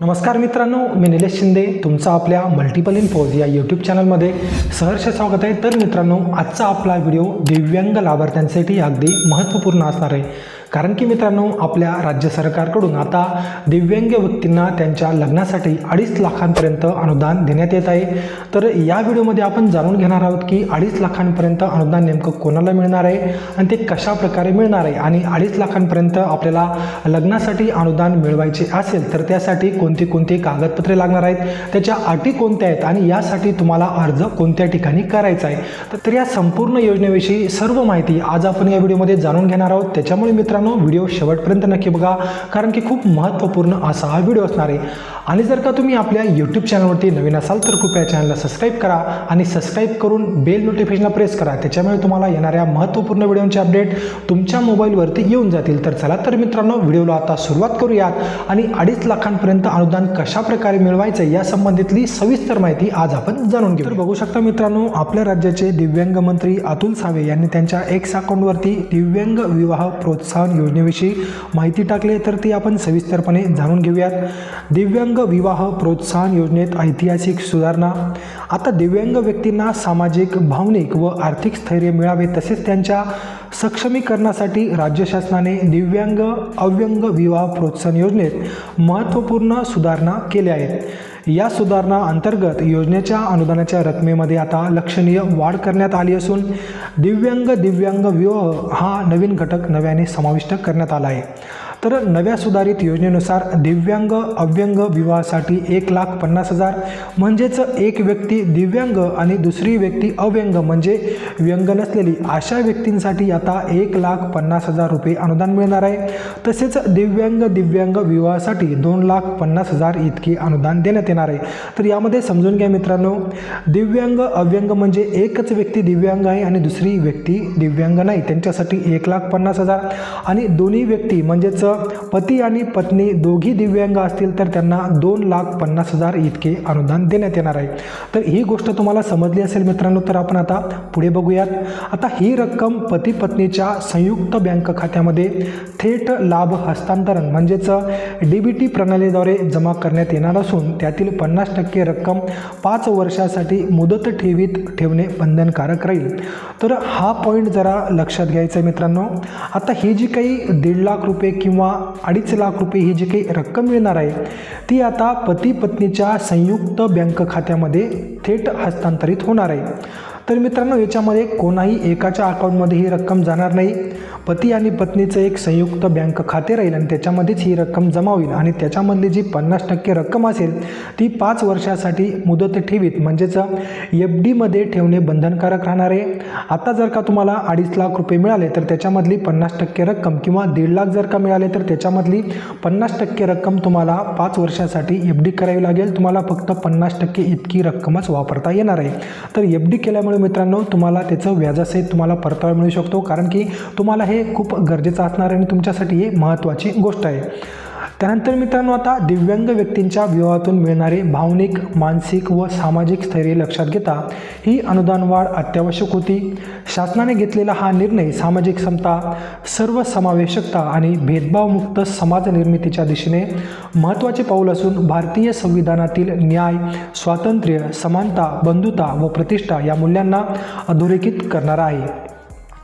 नमस्कार मित्रांनो, मी निलेश शिंदे तुमचं आपल्या मल्टिपल इन्फोज या यूट्यूब चॅनलमध्ये सहर्ष स्वागत आहे। तर मित्रांनो, आजचा आपला व्हिडिओ दिव्यांग लाभार्थ्यांसाठी अगदी महत्त्वपूर्ण असणार आहे। कारण की मित्रांनो, आपल्या राज्य सरकारकडून आता दिव्यांग व्यक्तींना त्यांच्या लग्नासाठी 2.5 लाखांपर्यंत अनुदान देण्यात येत आहे। तर या व्हिडिओमध्ये आपण जाणून घेणार आहोत की 2.5 लाखांपर्यंत अनुदान नेमकं कोणाला मिळणार आहे आणि ते कशा प्रकारे मिळणार आहे, आणि 2.5 लाखांपर्यंत आपल्याला लग्नासाठी अनुदान मिळवायचे असेल तर त्यासाठी कोणती कागदपत्रे लागणार आहेत, त्याच्या अटी कोणत्या आहेत आणि यासाठी तुम्हाला अर्ज कोणत्या ठिकाणी करायचा आहे। तर या संपूर्ण योजनेविषयी सर्व माहिती आज आपण या व्हिडिओमध्ये जाणून घेणार आहोत। त्याच्यामुळे मित्रांनो, व्हिडिओ शेवटपर्यंत नक्की बघा, कारण की खूप महत्त्वपूर्ण असा हा व्हिडिओ असणार आहे। आणि जर का तुम्ही आपल्या यूट्यूब चॅनलवरती नवीन असाल तर कृपया चॅनलला सबस्क्राईब करा आणि सबस्क्राईब करून बेल नोटिफिकेशनला प्रेस करा। त्याच्यामुळे तुम्हाला येणाऱ्या महत्त्वपूर्ण व्हिडिओचे अपडेट तुमच्या मोबाईलवरती येऊन जातील। तर चला तर मित्रांनो, व्हिडिओला आता सुरुवात करूयात आणि 2.5 लाखांपर्यंत अनुदान कशा प्रकारे मिळवायचं या संबंधितली सविस्तर माहिती आज आपण जाणून घेऊ। तर बघू शकता मित्रांनो, आपल्या राज्याचे दिव्यांग मंत्री अतुल सावे यांनी त्यांच्या एक्स अकाउंटवरती दिव्यांग विवाह प्रोत्साहन योजनेविषयी माहिती टाकली, तर ती आपण सविस्तरपणे जाणून घेऊयात। दिव्यांग विवाह प्रोत्साहन योजनेत ऐतिहासिक सुधारणा। आता दिव्यांग व्यक्तींना सामाजिक, भावनिक व आर्थिक स्थैर्य मिळावे तसेच त्यांच्या सक्षमीकरणासाठी राज्य शासनाने दिव्यांग अव्यंग विवाह प्रोत्साहन योजनेत महत्त्वपूर्ण सुधारणा केल्या आहेत। या सुधारणा अंतर्गत योजनेच्या अनुदानाच्या रकमेमध्ये आता लक्षणीय वाढ करण्यात आली असून दिव्यांग विवाह हा नवीन घटक नव्याने समाविष्ट करण्यात आला आहे। तर नव्या सुधारित योजनेनुसार दिव्यांग अव्यंग विवाहासाठी 1,50,000 म्हणजेच एक व्यक्ती दिव्यांग आणि दुसरी व्यक्ती अव्यंग म्हणजे व्यंग नसलेली अशा व्यक्तींसाठी आता 1,50,000 रुपये अनुदान मिळणार आहे। तसेच दिव्यांग विवाहासाठी 2,50,000 इतके अनुदान देण्यात येणार आहे। तर यामध्ये समजून घ्या मित्रांनो, दिव्यांग अव्यंग म्हणजे एकच व्यक्ती दिव्यांग आहे आणि दुसरी व्यक्ती दिव्यांग नाही, त्यांच्यासाठी 1,50,000 आणि दोन्ही व्यक्ती म्हणजेच पती आणि पत्नी दोघी दिव्यांग असतील तर त्यांना 2,50,000 इतके अनुदान देण्यात येणार आहे। तर ही गोष्ट तुम्हाला समजली असेल मित्रांनो। तर आपण आता पुढे बघूयात। आता ही रक्कम पती पत्नीच्या संयुक्त बँक खात्यामध्ये थेट लाभ हस्तांतरण म्हणजेच DBT प्रणालीद्वारे जमा करण्यात येणार असून त्यातील 50% रक्कम 5 वर्षासाठी मुदत ठेवीत ठेवणे बंधनकारक राहील। तर हा पॉईंट जरा लक्षात घ्यायचा आहे मित्रांनो। आता ही जी काही 1.5 लाख रुपये किंवा 2.5 लाख रुपये ही जी काही रक्कम मिळणार आहे ती आता पती पत्नीच्या संयुक्त बँक खात्यामध्ये थेट हस्तांतरित होणार आहे। तर मित्रांनो, याच्यामध्ये कोणाही एकाच्या अकाउंटमध्ये ही रक्कम जाणार नाही। पती आणि पत्नीचं एक संयुक्त बँक खाते राहील आणि त्याच्यामध्येच ही रक्कम जमा होईल आणि त्याच्यामधली जी 50% रक्कम असेल ती 5 वर्षासाठी मुदत ठेवीत म्हणजेच FD मध्ये ठेवणे बंधनकारक राहणार आहे। आता जर का तुम्हाला 2.5 लाख रुपये मिळाले तर त्याच्यामधली 50% रक्कम किंवा 1.5 लाख जर का मिळाले तर त्याच्यामधली 50% रक्कम तुम्हाला 5 वर्षासाठी FD करावी लागेल। तुम्हाला फक्त 50% इतकी रक्कमच वापरता येणार आहे। तर FD केल्यामुळे मित्रांनो तुम्हाला त्याचं व्याजासहित तुम्हाला परतावा मिळू शकतो, कारण की तुम्हाला हे खूप गरजेचं असणार आहे आणि तुमच्यासाठी ही महत्त्वाची गोष्ट आहे। त्यानंतर मित्रांनो, आता दिव्यांग व्यक्तींच्या विवाहातून मिळणारे भावनिक, मानसिक व सामाजिक स्थैर्य लक्षात घेता ही अनुदान वाढ अत्यावश्यक होती। शासनाने घेतलेला हा निर्णय सामाजिक समता, सर्वसमावेशकता आणि भेदभावमुक्त समाज निर्मितीच्या दिशेने महत्त्वाचे पाऊल असून भारतीय संविधानातील न्याय, स्वातंत्र्य, समानता, बंधुता व प्रतिष्ठा या मूल्यांना अधोरेखित करणारा आहे।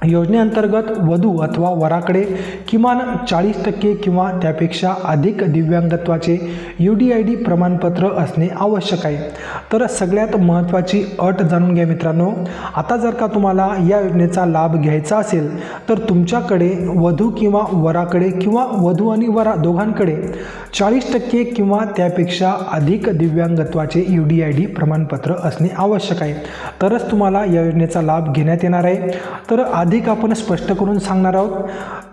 योजनेअंतर्गत वधू अथवा वराकडे किमान 40% किंवा त्यापेक्षा अधिक दिव्यांगत्वाचे UDID प्रमाणपत्र असणे आवश्यक आहे। तर सगळ्यात महत्त्वाची अट जाणून घ्या मित्रांनो। आता जर का तुम्हाला या योजनेचा लाभ घ्यायचा असेल तर तुमच्याकडे वधू किंवा वराकडे किंवा वधू आणि वरा दोघांकडे 40% किंवा त्यापेक्षा अधिक दिव्यांगत्वाचे UDID प्रमाणपत्र असणे आवश्यक आहे, तरच तुम्हाला या योजनेचा लाभ घेण्यात येणार आहे। तर अधिक आपण स्पष्ट करून सांगणार आहोत।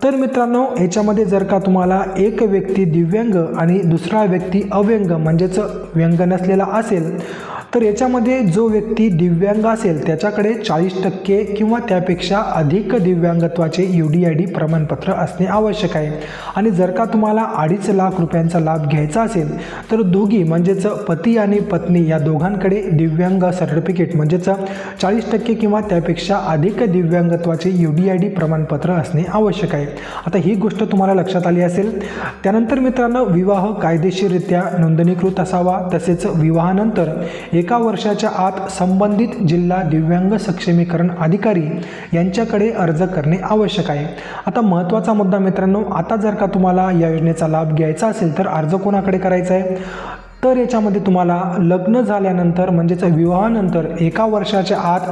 तर मित्रांनो, याच्यामध्ये जर का तुम्हाला एक व्यक्ती दिव्यांग आणि दुसरा व्यक्ती अव्यंग म्हणजेच व्यंग नसलेला असेल तर याच्यामध्ये जो व्यक्ती दिव्यांग असेल त्याच्याकडे 40% किंवा त्यापेक्षा अधिक दिव्यांगत्वाचे UDID प्रमाणपत्र असणे आवश्यक आहे। आणि जर का तुम्हाला 2.5 लाख रुपयांचा लाभ घ्यायचा असेल तर दोघी म्हणजेच पती आणि पत्नी या दोघांकडे दिव्यांग सर्टिफिकेट म्हणजेच 40% किंवा त्यापेक्षा अधिक दिव्यांगत्वाचे UDID प्रमाणपत्र असणे आवश्यक आहे। आता ही गोष्ट तुम्हाला लक्षात आली असेल। त्यानंतर मित्रांनो, विवाह कायदेशीररित्या नोंदणीकृत असावा, तसेच विवाहानंतर 1 वर्षाच्या आत संबंधित जिल्हा दिव्यांग सक्षमीकरण अधिकारी यांच्याकडे अर्ज करणे आवश्यक आहे। आता महत्त्वाचा मुद्दा मित्रांनो, आता जर का तुम्हाला या योजनेचा लाभ घ्यायचा असेल तर अर्ज कोणाकडे करायचा आहे, तर याच्यामध्ये तुम्हाला लग्न झाल्यानंतर म्हणजेच विवाहानंतर 1 वर्षाच्या आत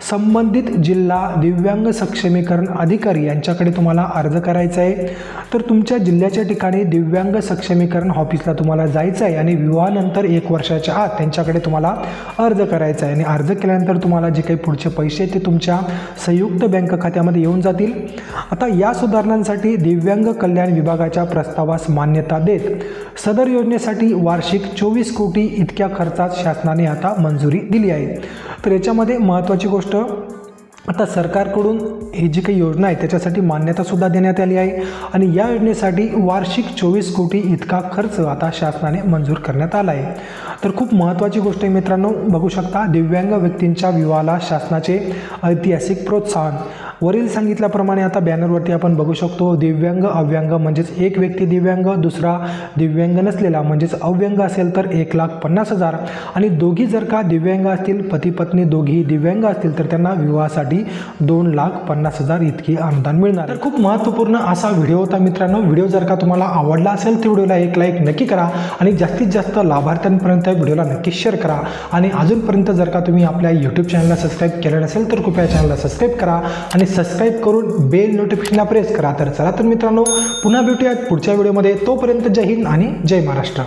संबंधित जिल्हा दिव्यांग सक्षमीकरण अधिकारी यांच्याकडे तुम्हाला अर्ज करायचा आहे। तर तुमच्या जिल्ह्याच्या ठिकाणी दिव्यांग सक्षमीकरण ऑफिसला तुम्हाला जायचं आहे आणि विवाहानंतर 1 वर्षाच्या आत त्यांच्याकडे तुम्हाला अर्ज करायचा आहे। आणि अर्ज केल्यानंतर तुम्हाला जे काही पुढचे पैसे ते तुमच्या संयुक्त बँक खात्यामध्ये येऊन जातील। आता या सुधारणांसाठी दिव्यांग कल्याण विभागाच्या प्रस्तावास मान्यता देत सदर योजनेसाठी वार्षिक 24 कोटी इतक्या खर्चात शासनाने आता मंजुरी दिली आहे। तर याच्यामध्ये महत्त्वाची गोष्ट, आता सरकारकडून ही जी काही योजना आहे त्याच्यासाठी मान्यतासुद्धा देण्यात आली आहे आणि या योजनेसाठी वार्षिक 24 कोटी इतका खर्च आता शासनाने मंजूर करण्यात आला आहे। तर खूप महत्त्वाची गोष्ट आहे मित्रांनो, बघू शकता दिव्यांग व्यक्तींच्या विवाहाला शासनाचे ऐतिहासिक प्रोत्साहन। वरील सांगितल्याप्रमाणे आता बॅनरवरती आपण बघू शकतो दिव्यांग अव्यांग म्हणजेच एक व्यक्ती दिव्यांग, दुसरा दिव्यांग नसलेला म्हणजेच अव्यंग असेल तर 1,50,000 आणि दोघी जर का दिव्यांग असतील, पती पत्नी दोघी दिव्यांग असतील तर त्यांना विवाहासाठी 2,50,000 इतकी अनुदान मिळणार। तर खूप महत्त्वपूर्ण असा व्हिडिओ होता मित्रांनो। व्हिडिओ जर का तुम्हाला आवडला असेल तर व्हिडिओला एक लाईक नक्की करा आणि जास्तीत जास्त लाभार्थ्यांपर्यंत व्हिडिओला नक्की शेअर करा। आणि अजूनपर्यंत जर का तुम्ही आपल्या YouTube चॅनलला सबस्क्राईब केलं नसेल तर कृपया चॅनलला सबस्क्राईब करा आणि सबस्क्राईब करून बेल नोटिफिकेशनला प्रेस करा। तर चला तर मित्रांनो, पुन्हा भेटूयात पुढच्या व्हिडिओमध्ये। तोपर्यंत जय हिंद आणि जय महाराष्ट्र।